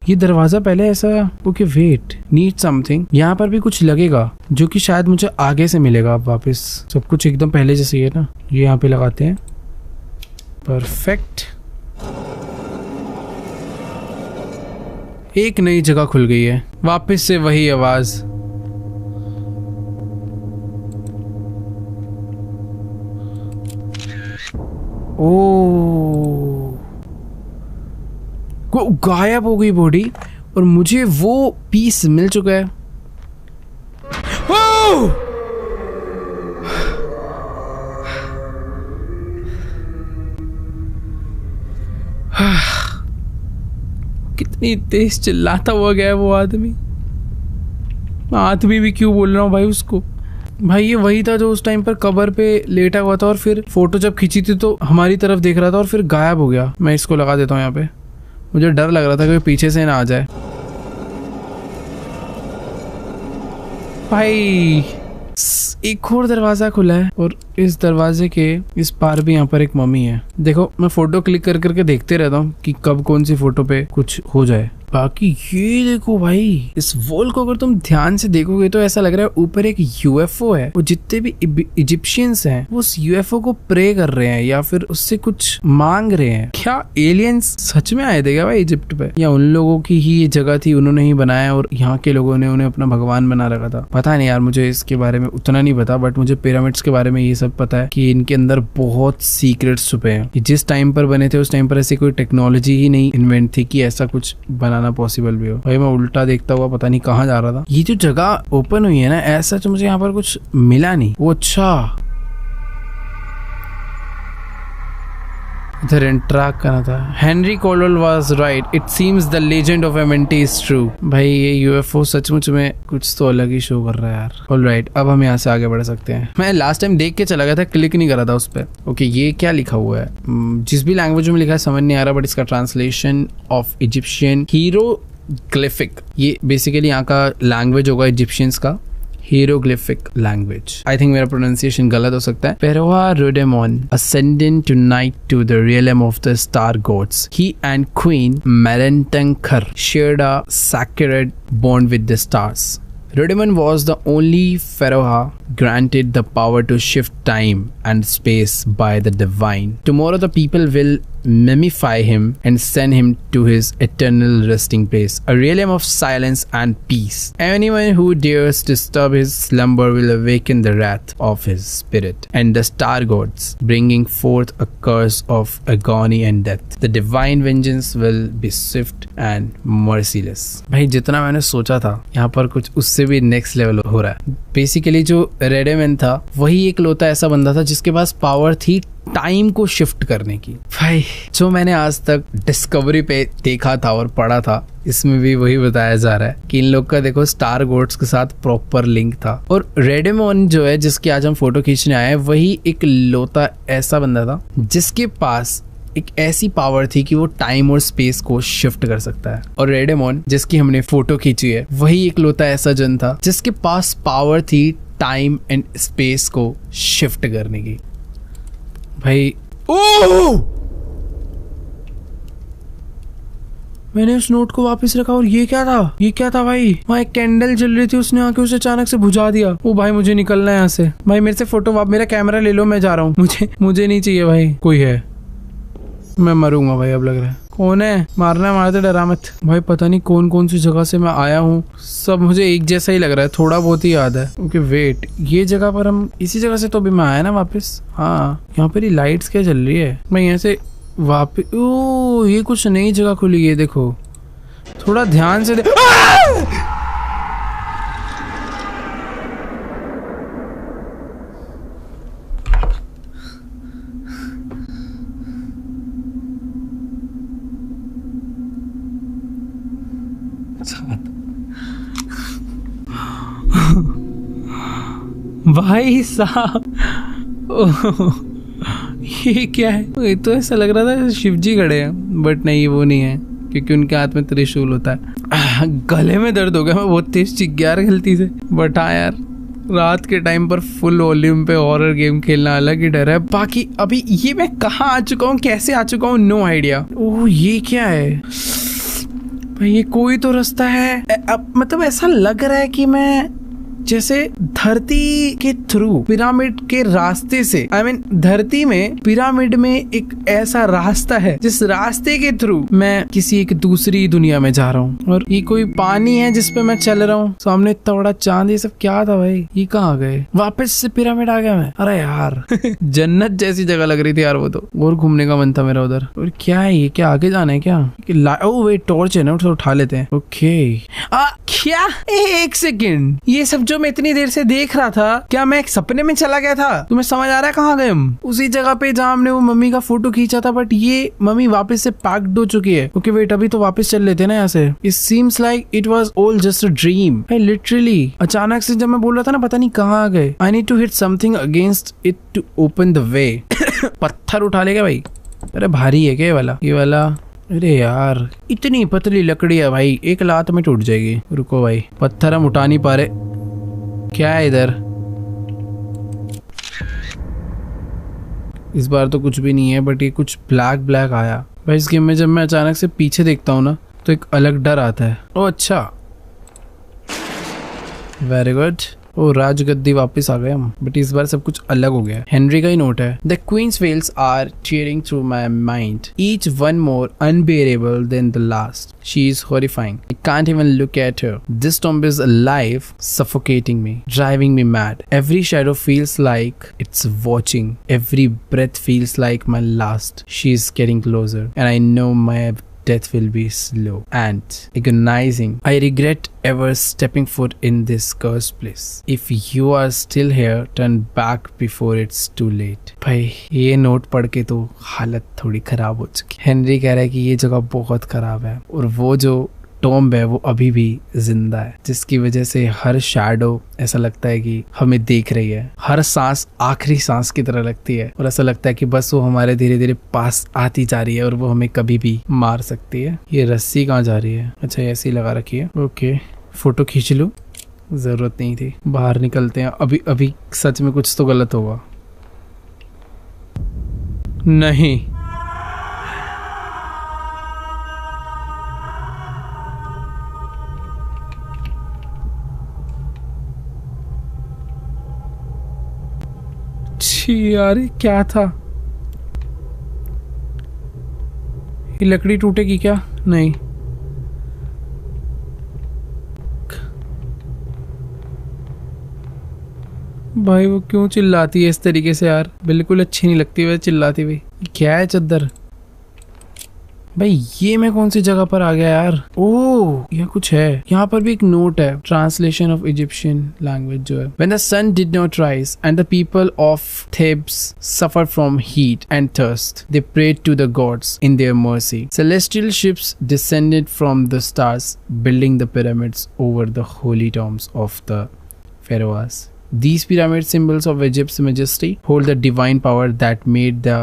ये दरवाजा पहले ऐसा, ओके वेट, नीड समथिंग। यहाँ पर भी कुछ लगेगा जो कि शायद मुझे आगे से मिलेगा। अब वापस सब कुछ एकदम पहले जैसे है ना। ये यहाँ पे लगाते हैं, परफेक्ट। एक नई जगह खुल गई है, वापस से वही आवाज। ओ, गायब हो गई बॉडी और मुझे वो पीस मिल चुका है। ओ! कितनी तेज चिल्लाता हुआ गया वो आदमी। आदमी भी क्यों बोल रहा हूँ भाई उसको। भाई ये वही था जो उस टाइम पर कबर पे लेटा हुआ था और फिर फोटो जब खींची थी तो हमारी तरफ देख रहा था और फिर गायब हो गया। मैं इसको लगा देता हूँ यहाँ पे। मुझे डर लग रहा था कि पीछे से ना आ जाए। भाई एक और दरवाजा खुला है और इस दरवाजे के इस पार भी यहाँ पर एक मम्मी है। देखो मैं फोटो क्लिक कर करके देखते रहता हूँ कि कब कौन सी फोटो पे कुछ हो जाए। बाकी ये देखो भाई, इस वॉल को अगर तुम ध्यान से देखोगे तो ऐसा लग रहा है ऊपर एक यूएफओ है। वो जितने भी इजिप्शियंस हैं वो उस यूएफओ को प्रे कर रहे हैं या फिर उससे कुछ मांग रहे हैं। क्या एलियंस सच में आए थे क्या भाई इजिप्ट पे, या उन लोगों की ही ये जगह थी, उन्होंने ही बनाया और यहाँ के लोगों ने उन्हें अपना भगवान बना रखा था। पता नहीं यार, मुझे इसके बारे में उतना नहीं पता, बट मुझे पिरामिड्स के बारे में ये सब पता है कि इनके अंदर बहुत सीक्रेट्स छुपे हैं। कि जिस टाइम पर बने थे उस टाइम पर ऐसी कोई टेक्नोलॉजी ही नहीं इन्वेंट थी कि ऐसा कुछ बनाना पॉसिबल भी हो। भाई मैं उल्टा देखता हुआ पता नहीं कहाँ जा रहा था। ये जो जगह ओपन हुई है ना, ऐसा तो मुझे यहाँ पर कुछ मिला नहीं। वो अच्छा इधर इंटरैक्ट करना था। Henry Colwell was right, it seems the legend of Amenti is true. भाई ये यूएफओ सचमुच में कुछ तो अलग ही शो कर रहा है यार। ऑलराइट, अब हम यहाँ से आगे बढ़ सकते हैं। मैं लास्ट टाइम देख के चला गया था, क्लिक नहीं करा था उस पर। ओके ये क्या लिखा हुआ है, जिस भी लैंग्वेज में लिखा है समझ नहीं आ रहा, बट इसका ट्रांसलेशन ऑफ इजिप्शियन हीरोग्लिफिक। ये बेसिकली यहाँ का लैंग्वेज होगा इजिप्शियंस का, hieroglyphic language. I think मेरा pronunciation गलत हो सकता है। Pharaoh Rhodemon ascending tonight to the realm of the star gods. He and Queen Merentenkar shared a sacred bond with the stars. Rhodemon was the only pharaoh granted the power to shift time and space by the divine. Tomorrow the people will mummify him and send him to his eternal resting place, a realm of silence and peace. Anyone who dares disturb his slumber will awaken the wrath of his spirit and the star gods, bringing forth a curse of agony and death. The divine vengeance will be swift and merciless. भाई जितना मैंने सोचा था यहाँ पर कुछ उससे भी नेक्स्ट लेवल हो रहा है। बेसिकली जो रेडेमन था वही एक लौता ऐसा बंदा था जिसके पास पावर थी टाइम को शिफ्ट करने की। भाई जो मैंने आज तक डिस्कवरी पे देखा था और पढ़ा था, इसमें भी वही बताया जा रहा है कि इन लोग का देखो स्टार गोड्स के साथ प्रॉपर लिंक था। और रेडेमोन जो है जिसकी आज हम फोटो खींचने आए हैं, वही एक लौता ऐसा बंदा था जिसके पास एक ऐसी पावर थी कि वो टाइम और स्पेस को शिफ्ट कर सकता है। और रेडेमोन जिसकी हमने फोटो खींची है वही एक लौता ऐसा जन था जिसके पास पावर थी टाइम एंड स्पेस को शिफ्ट करने की। भाई ओह, मैंने उस नोट को वापस रखा और ये क्या था, ये क्या था भाई? वहाँ एक कैंडल जल रही थी, उसने आके उसे अचानक से बुझा दिया। ओ भाई मुझे निकलना है यहाँ से। भाई मेरे से फोटो, मेरा कैमरा ले लो, मैं जा रहा हूँ। मुझे नहीं चाहिए भाई। कोई है, मैं मरूंगा भाई। अब लग रहा है कौन है, मारना है, मारते डरा मत भाई। पता नहीं कौन कौन सी जगह से मैं आया हूँ, सब मुझे एक जैसा ही लग रहा है, थोड़ा बहुत ही याद है। ओके वेट, ये जगह पर हम इसी जगह से तो अभी मैं आया ना वापस। हाँ यहाँ पर ही लाइट्स क्या जल रही है। मैं यहाँ से वापस, ओ ये कुछ नई जगह खुली है, देखो थोड़ा ध्यान से भाई साहब ये क्या है? ये तो ऐसा लग रहा था शिव जी खड़े हैं, बट नहीं वो नहीं है क्योंकि उनके हाथ में त्रिशूल होता है। गले में दर्द हो गया, मैं बहुत तेज चिक गया गलती से। बट हाँ यार, रात के टाइम पर फुल वॉल्यूम पे हॉरर गेम खेलना अलग ही डर है। बाकी अभी ये मैं कहाँ आ चुका हूँ, कैसे आ चुका हूँ, नो आइडिया। ओह ये क्या है? भाई ये कोई तो रास्ता है। अब मतलब ऐसा लग रहा है कि मैं जैसे धरती के थ्रू पिरामिड के रास्ते से धरती में पिरामिड में एक ऐसा रास्ता है जिस रास्ते के थ्रू मैं किसी एक दूसरी दुनिया में जा रहा हूँ। और ये कोई पानी है जिसपे मैं चल रहा हूँ, सामने इतना बड़ा चांद, ये सब क्या था भाई? ये कहाँ आ गए? वापस से पिरामिड आ गया मैं। अरे यार जन्नत जैसी जगह लग रही थी यार वो तो। और घूमने का मन था मेरा उधर। और क्या है ये? क्या आगे जाना है क्या? ओ वे टॉर्च है ना, तो उठा लेते हैं। ओके क्या? एक सेकेंड, ये सब जो मैं इतनी देर से देख रहा था, क्या मैं एक सपने में चला गया था? तुम्हें समझ आ रहा है कहाँ गए हम? उसी जगह पे जहाँ हमने वो मम्मी का फोटो खींचा था, बट ये मम्मी वापस से पैक्ड हो चुकी है। ओके वेट, अभी तो वापस चल लेते हैं ना यहाँ से। It seems like it was all just a dream. Literally अचानक से जब मैं बोल रहा था ना, पता नहीं कहाँ आ गए। I need to hit something against it to open the way. पत्थर उठा लेगा भाई? अरे भारी है क्या ये वाला? अरे यार इतनी पतली लकड़ी है भाई, एक लात में टूट जाएगी। रुको भाई, पत्थर हम उठा नहीं पा रहे। क्या है इधर? इस बार तो कुछ भी नहीं है, बट ये कुछ ब्लैक ब्लैक आया भाई इस गेम में। जब मैं अचानक से पीछे देखता हूँ ना, तो एक अलग डर आता है। ओ अच्छा, वेरी गुड। ओ राजगद्दी वापस आ गए हम, बट इस बार सब कुछ अलग हो गया है। हेनरी का ही नोट है। The queen's wells are cheering through my mind, each one more unbearable than the last. She is horrifying. I can't even look at her. This tomb is alive, suffocating me, driving me mad. Every shadow feels like it's watching. Every breath feels like my last. She is getting closer, and I know my death will be slow and agonizing. I regret ever stepping foot in this cursed place. If you are still here, turn back before it's too late. भाई ये note पढ़ के तो हालत थोड़ी खराब हो चुकी। हेनरी कह रहा है कि ये जगह बहुत खराब है और वो जो टॉम्ब है वो अभी भी जिंदा है, जिसकी वजह से हर शैडो ऐसा लगता है कि हमें देख रही है। हर सांस आखिरी सांस की तरह लगती है और ऐसा लगता है कि बस वो हमारे धीरे धीरे पास आती जा रही है और वो हमें कभी भी मार सकती है। ये रस्सी कहाँ जा रही है? अच्छा ऐसे ही लगा रखी है। ओके फोटो खींच लूं, जरूरत नहीं थी। बाहर निकलते हैं। अभी सच में कुछ तो गलत होगा। नहीं, यार क्या था? ये लकड़ी टूटेगी क्या? नहीं। भाई वो क्यों चिल्लाती है इस तरीके से यार? बिल्कुल अच्छी नहीं लगती वैसे चिल्लाती हुई। क्या है चद्दर? भाई ये मैं कौन सी जगह पर आ गया यार? ओह यह कुछ है। यहाँ पर भी एक नोट है, ट्रांसलेशन ऑफ इजिप्शियन लैंग्वेज जो है। When the sun did not rise and the people of Thebes suffered from heat and thirst, they prayed to the gods in their mercy. Celestial ships descended from the stars, building the pyramids over the holy tombs of the pharaohs. These pyramid symbols of Egypt's majesty hold the divine power that made the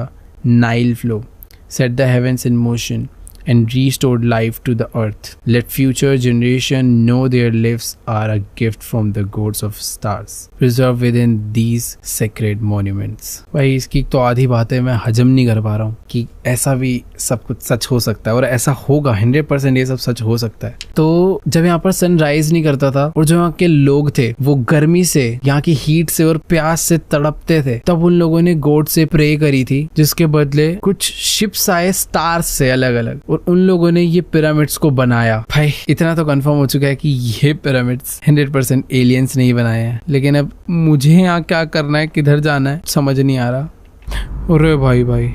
Nile flow, set the heavens in motion, and restored life to the earth. Let future generation know their lives are a gift from the gods of stars, preserved within these sacred monuments. भाई इसकी तो आधी बातें मैं हजम नहीं कर पा रहा हूँ कि ऐसा भी सब कुछ सच हो सकता है और ऐसा होगा 100% ये सब सच हो सकता है। तो जब यहाँ पर सनराइज नहीं करता था और जो यहाँ के लोग थे वो गर्मी से, यहाँ की हीट से और प्यास से तड़पते थे, तब उन लोगों ने गॉड से प्रे करी थी, जिसके बदले कुछ शिप्स आए स्टार्स से अलग अलग और उन लोगों ने ये पिरामिड्स को बनाया। भाई इतना तो कंफर्म हो चुका है कि ये पिरामिड्स 100% एलियंस नहीं बनाए हैं। लेकिन अब मुझे यहाँ क्या करना है, किधर जाना है, समझ नहीं आ रहा। अरे भाई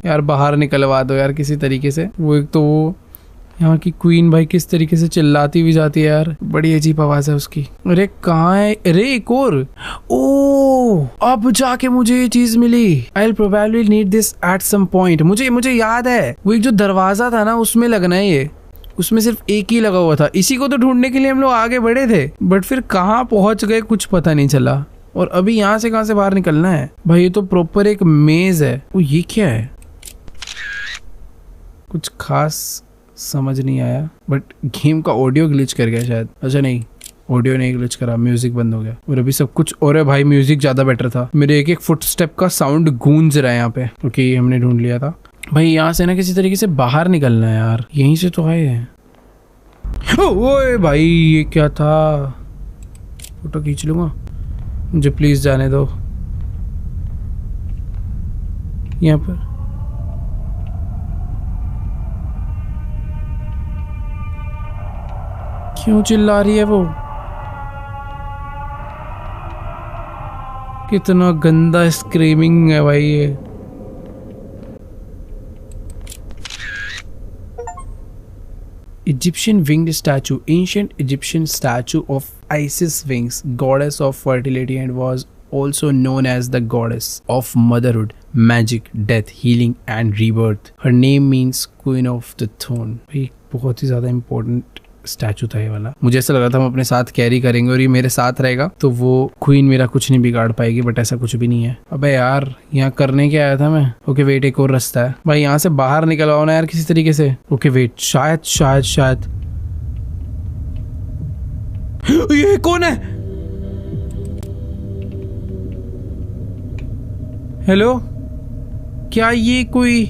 यार बाहर निकलवा दो यार किसी तरीके से। वो एक तो वो यहाँ की क्वीन भाई किस तरीके से चिल्लाती हुई जाती है यार, बड़ी अजीब आवाज है उसकी। अरे कहाँ है? अरे एक और। ओ अब जाके मुझे ये चीज मिली। I will probably need this at some point. मुझे याद है वो एक जो दरवाजा था ना उसमें लगना है ये, उसमें सिर्फ एक ही लगा हुआ था। इसी को तो ढूंढने के लिए हम लोग आगे बढ़े थे, बट फिर कहाँ पहुंच गए कुछ पता नहीं चला। और अभी यहाँ से कहाँ से बाहर निकलना है? भाई ये तो प्रॉपर एक मेज है। वो ये क्या है? कुछ खास समझ नहीं आया, बट गेम का ऑडियो ग्लिच कर गया शायद। अच्छा नहीं, ऑडियो नहीं ग्लिच करा, म्यूजिक बंद हो गया और अभी सब कुछ। और भाई म्यूजिक ज्यादा बेटर था। मेरे एक एक फुटस्टेप का साउंड गूंज रहा है यहाँ पे। ओके हमने ढूंढ लिया था। भाई यहाँ से ना किसी तरीके से बाहर निकलना है यार। यहीं से तो आए हैं। ओए भाई ये क्या था? फोटो खींच लूंगा, मुझे प्लीज जाने दो। यहाँ पर क्यों चिल्ला रही है वो? कितना गंदा स्क्रीमिंग है भाई ये। Egyptian winged statue, ancient Egyptian statue of Isis wings, goddess of fertility, and was also known as the goddess of motherhood, magic, death, healing, and rebirth. Her name means Queen of the Throne. भाई बहुत ही ज़्यादा important statue था ये वाला। मुझे ऐसा लगा था हम अपने साथ कैरी करेंगे और ये मेरे साथ रहेगा तो वो क्वीन मेरा कुछ नहीं बिगाड़ पाएगी, बट ऐसा कुछ भी नहीं है। अबे यार यहाँ करने क्या आया था मैं? ओके वेट, एक और रास्ता है भाई, यहाँ से बाहर निकलवाओ ना यार किसी तरीके से। ओके वेट, शायद शायद शायद ये कौन है? हेलो, क्या ये कोई?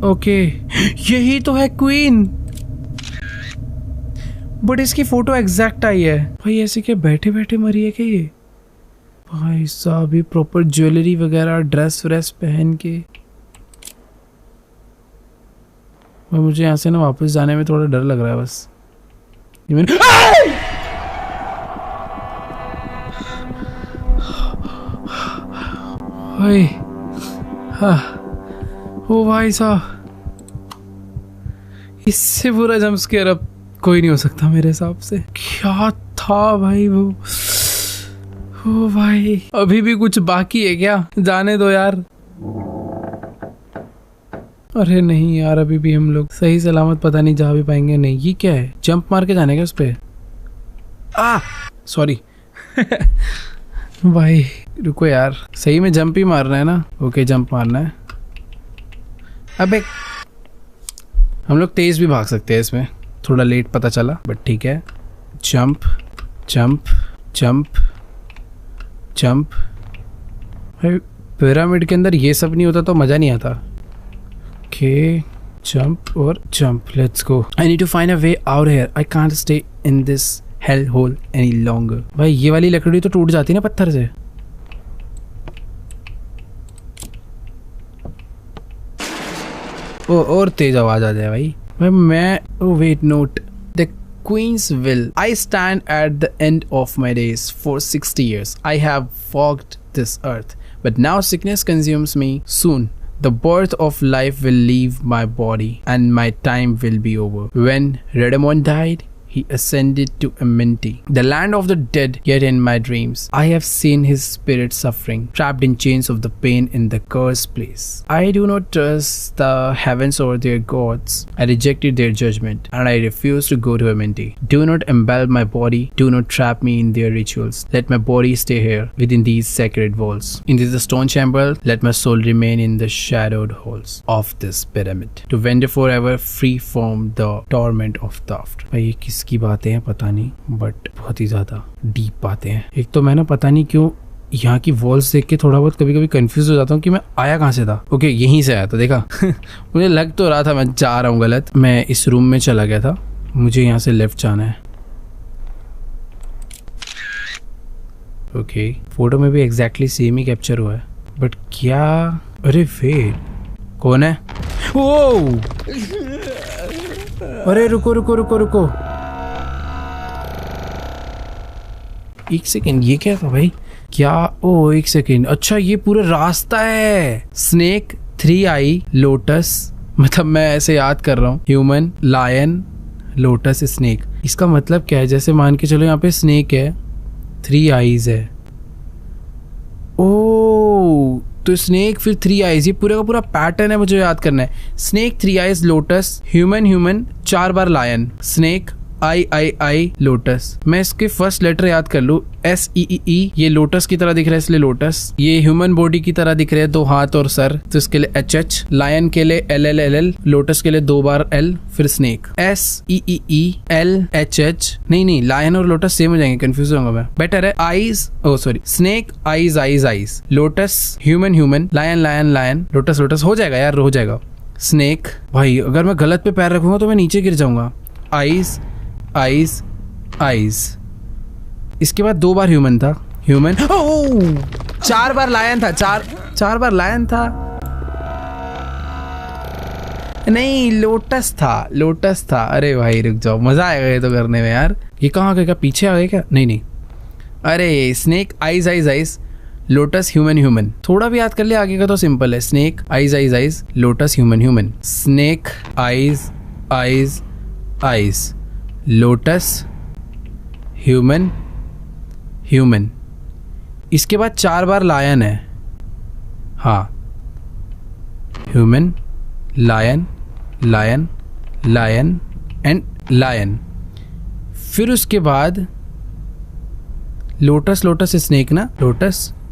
ओके यही तो है क्वीन, बट इसकी फोटो एग्जैक्ट आई है भाई। ऐसे क्या बैठे बैठे मरी है क्या ये? भाई साहब ये प्रॉपर ज्वेलरी वगैरह ड्रेस व्रेस पहन के। भाई मुझे यहाँ से ना वापस जाने में थोड़ा डर लग रहा है बस। ये मैंने भाई हाँ, ओ भाई साहब इससे बुरा जंप स्केयर अब कोई नहीं हो सकता मेरे हिसाब से। क्या था भाई वो? ओ भाई अभी भी कुछ बाकी है क्या? जाने दो यार। अरे नहीं यार, अभी भी हम लोग सही सलामत पता नहीं जा भी पाएंगे नहीं। ये क्या है? जंप मार के जाने का उस पे? सॉरी भाई रुको यार, सही में जंप ही मारना है ना? ओके जंप मारना है। अबे हम लोग तेज भी भाग सकते हैं इसमें, थोड़ा लेट पता चला बट ठीक है। Jump jump jump jump. भाई पिरामिड के अंदर ये सब नहीं होता तो मजा नहीं आता। ओके जंप और jump, let's go. I need to find a way out here, I can't stay in this hell hole any longer. भाई ये वाली लकड़ी तो टूट जाती है ना पत्थर से। ओ और तेज आवाज आ जाए भाई। मैं wait note the Queen's will. I stand at the end of my days. For 60 years I have walked this earth, but now sickness consumes me. Soon the birth of life will leave my body and my time will be over. When Redemon died, he ascended to Amenti, the land of the dead. Yet in my dreams I have seen his spirit suffering, trapped in chains of the pain in the cursed place. I do not trust the heavens or their gods. I rejected their judgment and I refuse to go to Amenti. Do not embellish my body, do not trap me in their rituals. Let my body stay here within these sacred walls. In this stone chamber, let my soul remain in the shadowed halls of this pyramid, to wander forever free from the torment of the after. भाई किस की बातें हैं पता नहीं, but बहुत ही ज्यादा deep बातें हैं। एक तो मैं ना पता नहीं क्यों यहाँ की वॉल्स देख के थोड़ा बहुत कभी कभी कंफ्यूज हो जाता हूँ कि मैं आया कहाँ से था। ओके यहीं से आया था, देखा मुझे लग तो रहा था मैं जा रहा हूँ गलत। मैं इस रूम में चला गया था, मुझे यहाँ से लेफ्ट जाना है। ओके फोटो में भी एग्जैक्टली सेम ही कैप्चर हुआ है, बट क्या? अरे वेट, कौन है? ओ अरे रुको रुको रुको रुको, एक सेकेंड, ये क्या था भाई? क्या? ओ एक सेकेंड, अच्छा ये पूरा रास्ता है। स्नेक, 3 आई, लोटस, मतलब मैं ऐसे याद कर रहा हूँ, ह्यूमन, लायन, लोटस, स्नेक। इसका मतलब क्या है? जैसे मान के चलो यहाँ पे स्नेक है, 3 आईज है। ओ तो स्नेक फिर 3 आईज, ये पूरा का पूरा पैटर्न है, मुझे याद करना है। Snake, 3 eyes, lotus, human, human, 4 बार लायन, स्नेक, आई लोटस। मैं इसके फर्स्ट लेटर याद कर लूँ, SEE। ये लोटस की तरह दिख रहा है इसलिए लोटस। ये ह्यूमन बॉडी की तरह दिख रहे हैं, 2 हाथ और सर, तो इसके लिए HH। लायन के लिए LLLL, लोटस के लिए 2 बार L, फिर स्नेक SEEE LHH। नहीं लायन और लोटस सेम हो जाएंगे, कंफ्यूज होगा मैं। बेटर है eyes, oh sorry, snake, eyes eyes eyes, lotus, human human, lion lion lion, lotus lotus. हो जाएगा यार, हो जाएगा। स्नेक, भाई अगर मैं गलत पे पैर रखूंगा तो मैं नीचे गिर जाऊंगा। Eyes eyes eyes. इसके बाद 2 बार ह्यूमन था, ह्यूमन। 4 बार लायन था, चार बार लायन था, नहीं लोटस था। अरे भाई रुक जाओ, मजा आएगा ये तो करने में यार। ये कहाँ गए, क्या पीछे आ गए क्या? नहीं, अरे snake eyes eyes eyes, lotus human. थोड़ा भी याद कर लिया आगे का तो सिंपल है। Snake eyes eyes eyes, lotus human. Snake eyes eyes eyes, lotus human. इसके बाद 4 बार लायन है। हाँ, ह्यूमन, लायन एंड लायन। फिर उसके बाद लोटस स्नेक ना,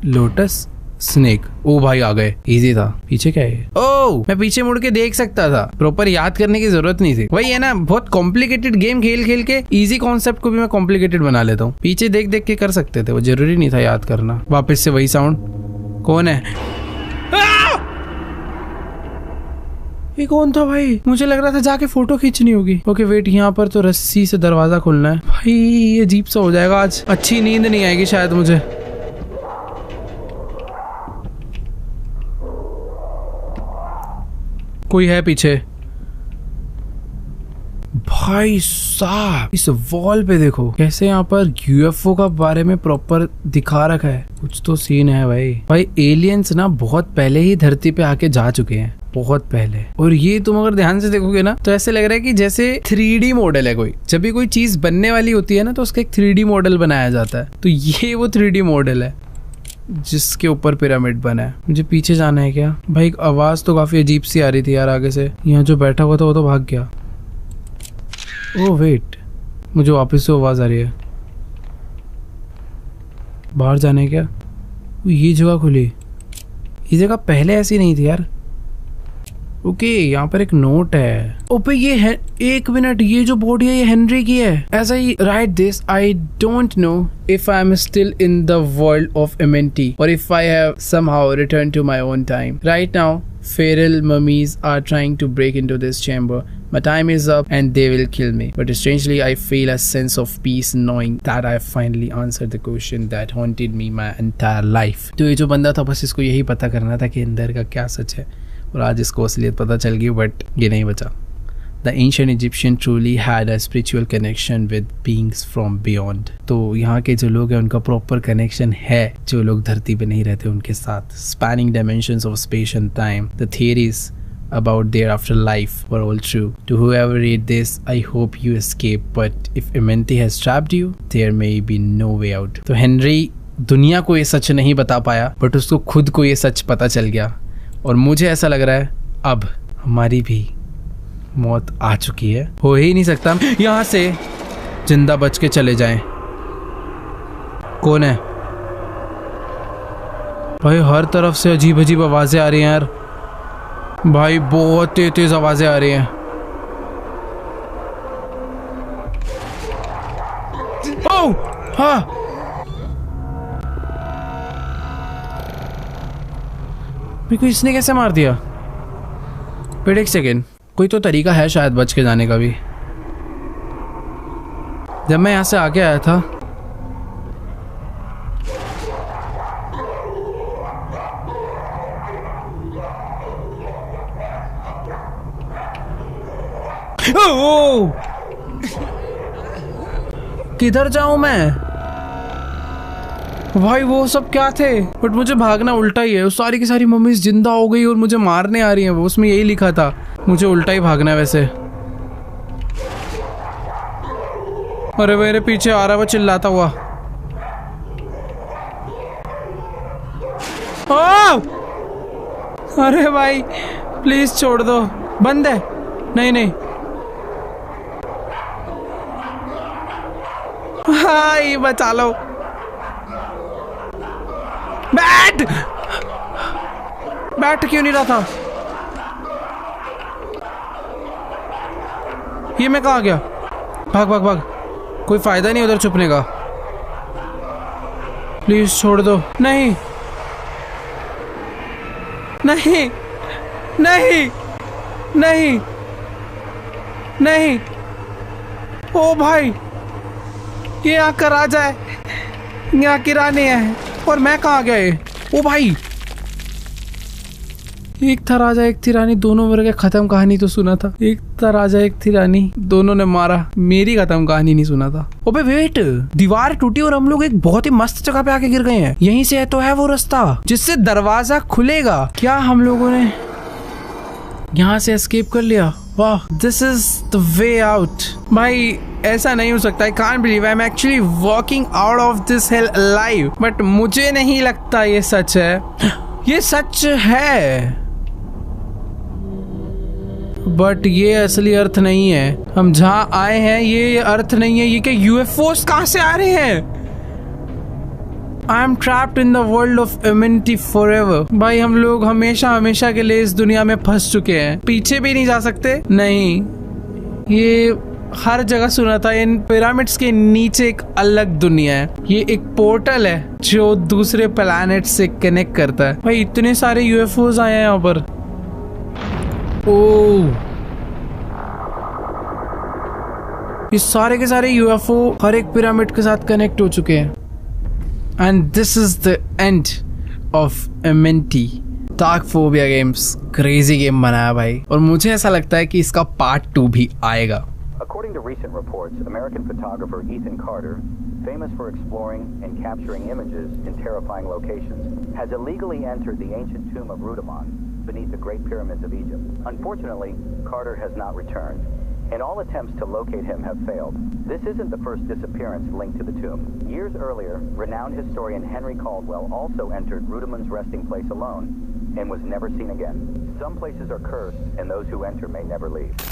लोटस स्नेक। ओ भाई आ गए, इजी था। पीछे क्या है? ओ मैं पीछे मुड़ के देख सकता था, प्रॉपर याद करने की जरूरत नहीं थी। वही है ना, बहुत कॉम्प्लिकेटेड गेम खेल के इजी कॉन्सेप्ट को भी मैं कॉम्प्लिकेटेड बना लेता हूँ। पीछे देख के कर सकते थे, वो जरूरी नहीं था याद करना। वापस से वही साउंड। कौन है? ये कौन था भाई? मुझे लग रहा था जाके फोटो खींचनी होगी। ओके वेट, यहाँ पर तो रस्सी से दरवाजा खोलना है। भाई ये अजीब सा हो जाएगा आज, अच्छी नींद नहीं आएगी शायद मुझे। कोई है पीछे? भाई साहब इस वॉल पे देखो कैसे यहाँ पर यूएफओ का बारे में प्रॉपर दिखा रखा है। कुछ तो सीन है भाई एलियंस ना बहुत पहले ही धरती पे आके जा चुके हैं, बहुत पहले। और ये तुम अगर ध्यान से देखोगे ना तो ऐसे लग रहा है कि जैसे 3D मॉडल है कोई। जब भी कोई चीज बनने वाली होती है ना तो उसका एक 3D मॉडल बनाया जाता है। तो ये वो 3D मॉडल है जिसके ऊपर पिरामिड बना है। मुझे पीछे जाना है क्या? भाई एक आवाज तो काफी अजीब सी आ रही थी यार आगे से। यहाँ जो बैठा हुआ था वो तो भाग गया। ओह वेट, मुझे वापस से आवाज आ रही है। बाहर जाना है क्या? ये जगह खुली, ये जगह पहले ऐसी नहीं थी यार। ओके यहाँ पर एक नोट है। ओपे ये है, 1 मिनट, ये जो बॉडी है ये हेनरी की है। ऐसा ही write this, I don't know if I am still in the world of MNT or if I have somehow returned to my own time. Right now, feral mummies are trying to break into this chamber. My time is up and they will kill me. But strangely, I feel a sense of peace knowing that I finally answered the question that haunted me my entire life. तो ये जो बंदा था बस इसको यही पता करना था कि अंदर का क्या सच है, और आज इसको असलियत पता चल गई, बट ये नहीं बचा। The ancient Egyptian truly had a spiritual connection with beings from beyond. तो यहाँ के जो लोग हैं उनका प्रॉपर कनेक्शन है जो लोग धरती पे नहीं रहते उनके साथ। Spanning dimensions of space and time. The theories about their afterlife were all true. To whoever read this, I hope you escape. But if Amenti has trapped you, there may be no way out. तो Henry दुनिया को ये सच नहीं बता पाया, but उसको खुद को ये सच पता चल गया। और मुझे ऐसा लग रहा है अब हमारी भी मौत आ चुकी है। हो ही नहीं सकता यहाँ से जिंदा बच के चले जाएं। कौन है भाई? हर तरफ से अजीब अजीब आवाजें आ रही हैं यार भाई, बहुत तेज तेज आवाजें आ रही हैं। ओह हाँ, मेरे को इसने कैसे मार दिया? वेट एक सेकेंड, कोई तो तरीका है शायद बच के जाने का भी। जब मैं यहाँ से आगे आया था किधर जाऊं मैं भाई? वो सब क्या थे? बट मुझे भागना उल्टा ही है। सारी की सारी मम्मीज जिंदा हो गई और मुझे मारने आ रही हैं। वो उसमें यही लिखा था, मुझे उल्टा ही भागना है वैसे। अरे मेरे पीछे आ रहा है वो चिल्लाता हुआ। अरे भाई प्लीज छोड़ दो, बंद है। नहीं हाय बचा लो। बैठ क्यों नहीं रहा था? ये मैं कहाँ गया? भाग, कोई फायदा नहीं उधर छुपने का। प्लीज छोड़ दो। नहीं ओ भाई, ये यहाँ का राजा है, यहाँ की रानी है, और मैं कहाँ गए? ओ भाई, एक था राजा एक थी रानी, दोनों मर गए। खत्म कहानी तो सुना था। एक था राजा एक थी रानी, दोनों ने मारा। मेरी खत्म कहानी नहीं सुना था। ओबे वेट, दीवार टूटी और हम लोग एक बहुत ही मस्त जगह पे आके गिर गए हैं। यहीं से तो है वो रास्ता जिससे दरवाजा खुलेगा। क्या हम लोगों ने यहाँ से एस्केप कर लिया? वाह, this is the way out. भाई ऐसा नहीं हो सकता। I can't believe I am actually walking out of this hello alive. But मुझे नहीं लगता ये सच है। ये सच है, बट ये असली अर्थ नहीं है। हम जहाँ आए हैं ये अर्थ नहीं है। ये क्या यूएफओस कहाँ से आ रहे हैं? I am trapped in the world of immunity forever. भाई हम लोग हमेशा हमेशा के लिए इस दुनिया में फंस चुके हैं। पीछे भी नहीं जा सकते। नहीं, ये हर जगह सुना था। इन पिरामिड्स के नीचे एक अलग दुनिया है। ये एक पोर्टल है जो दूसरे प्लैनेट से कनेक्ट करता है। भाई इतने सारे यूएफओस आए हैं यहाँ पर। ओह, ये सारे के सारे यूएफओ हर एक पिरामिड के साथ कनेक्ट हो चुके हैं। And this is the end of Amenti. Dark phobia games crazy game बनाया भाई, और मुझे ऐसा लगता है कि इसका पार्ट 2 भी आएगा। According to recent reports, American photographer Ethan Carter, famous for exploring and capturing images in terrifying locations, has illegally entered the ancient tomb of Rudimon beneath the Great Pyramids of Egypt. Unfortunately, Carter has not returned, and all attempts to locate him have failed. This isn't the first disappearance linked to the tomb. Years earlier, renowned historian Henry Caldwell also entered Rudimon's resting place alone and was never seen again. Some places are cursed, and those who enter may never leave.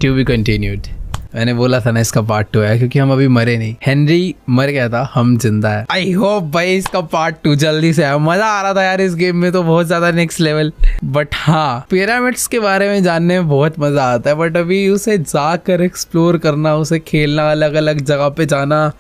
To be continued। मैंने बोला था ना इसका part 2 है, क्योंकि हम अभी मरे नहीं। हेनरी मर गया था, हम जिंदा है। आई होप भाई इसका पार्ट 2 जल्दी से आया। मजा आ रहा था यार इस गेम में तो बहुत ज्यादा, नेक्स्ट लेवल। बट हाँ, पिरामिड्स के बारे में जानने में बहुत मजा आता है, बट अभी उसे जाकर एक्सप्लोर करना, उसे खेलना, अलग अलग जगह पे जाना,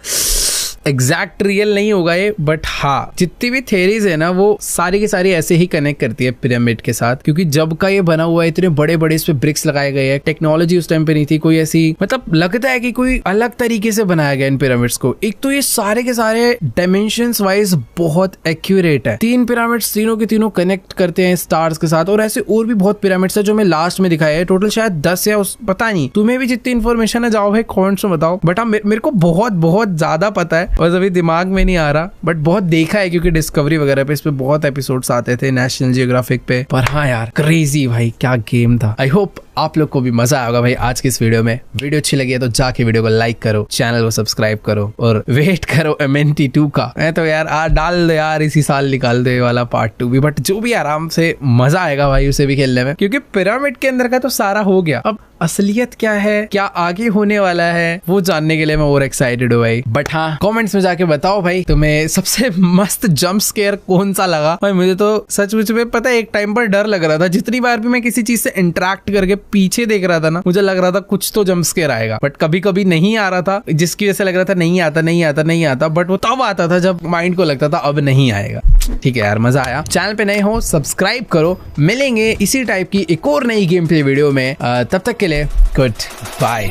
एग्जैक्ट रियल नहीं होगा ये। बट हाँ, जितनी भी थेरीज है ना वो सारी की सारी ऐसे ही कनेक्ट करती है पिरामिड के साथ, क्योंकि जब का ये बना हुआ है, इतने बड़े बड़े इस पे ब्रिक्स लगाए गए हैं। टेक्नोलॉजी उस टाइम पे नहीं थी कोई ऐसी, मतलब लगता है कि कोई अलग तरीके से बनाया गया इन पिरामिड्स को। एक तो ये सारे के सारे डायमेंशंस वाइज बहुत एक्यूरेट है। 3 पिरामिड्स तीनों के तीनों कनेक्ट करते हैं स्टार्स के साथ, और ऐसे और भी बहुत पिरामिड्स है जो मैं लास्ट में दिखाया है। टोटल शायद 10 या पता नहीं। तुम्हें भी जितनी इन्फॉर्मेशन है जाओ भाई कमेंट्स में बताओ। बट हाँ, मेरे को बहुत बहुत ज्यादा पता है, बस अभी दिमाग में नहीं आ रहा। बट बहुत देखा है क्योंकि डिस्कवरी वगैरह पे इस पे बहुत एपिसोड्स आते थे, नेशनल जियोग्राफिक पे। पर हाँ यार, क्रेजी भाई, क्या गेम था। आई होप आप लोग को भी मजा आएगा भाई आज की इस वीडियो में। वीडियो अच्छी लगी है तो जाके वीडियो को लाइक करो, चैनल को सब्सक्राइब करो, और वेट करो एमेंटी 2 का। मैं तो यार डाल दे यार, इसी साल निकाल दे वाला पार्ट 2 भी। बट जो भी आराम से मजा आएगा भाई उसे भी खेलने में, क्योंकि पिरामिड के अंदर का तो सारा हो गया। अब असलियत क्या है, क्या आगे होने वाला है, वो जानने के लिए मैं और एक्साइटेड हूँ भाई। बट हाँ, कमेंट्स में जाके बताओ भाई तुम्हें सबसे मस्त जंप स्केयर कौन सा लगा। भाई मुझे तो सचमुच में पता है, एक टाइम पर डर लग रहा था। जितनी बार भी मैं किसी चीज से इंटरेक्ट करके पीछे देख रहा था ना, मुझे लग रहा था कुछ तो जंप स्केयर आएगा। बट कभी कभी नहीं आ रहा था, जिसकी वजह से लग रहा था नहीं आता नहीं आता नहीं आता। बट वो तब आता था जब माइंड को लगता था अब नहीं आएगा। ठीक है यार, मजा आया। चैनल पे नए हो सब्सक्राइब करो। मिलेंगे इसी टाइप की एक और नई गेम प्ले वीडियो में। तब तक के लिए गुड बाय।